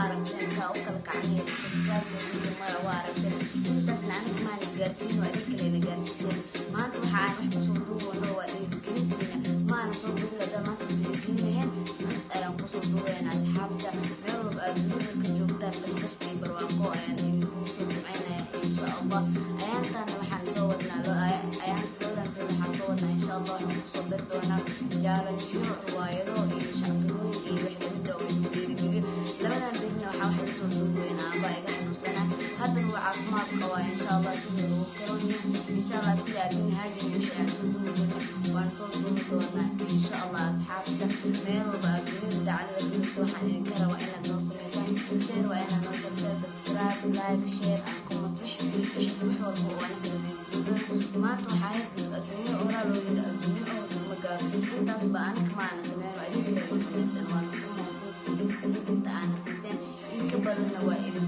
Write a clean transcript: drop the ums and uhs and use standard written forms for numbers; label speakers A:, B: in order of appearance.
A: aragteen saa u kala kacnay subscribe ma aragteen intaas nacnay ma gaarsiin waa idin kale gaarsiin maanta waxaan wax ku soo duubano waa idin ما نصور لده ما تدريجينهن ayaan ku soo duubayna asxaabta meel walba aad ka joogtaan bas barwaaqo ayaan idinku soo ducaynaya insha Allah ayaantan waxaan soo wadnaa ayaan waxaan soo wadnaa insha Allah waxaan ku soo dar doonaa jaalanjiyo riwaayado iyo shaqooyin iyo wax lamid ah oo dhiirigeliyo labadan birna waxaa wax soo duubaynaa baa iga xanuunsana haddana waa caafimaad qabaa insha Allah sidii uu koroniyo insha Allah sida aad haajin wixii aan soo duubayna waan soo duubi doonaa insha Allah asxaabta meel walba aad على الفيديو وحنا كده وإنا نوصل مثلا شير وإنا نوصل كده سبسكرايب لايك شير كومنت وحوض وأنا كده ما توحيد الدنيا ولا لو الدنيا أو مجال أنت أصبح أنا كمان سمعنا وأديك لو سمعنا وأنا كمان سنتي أنت أنا سيسين إنك بدلنا وإذا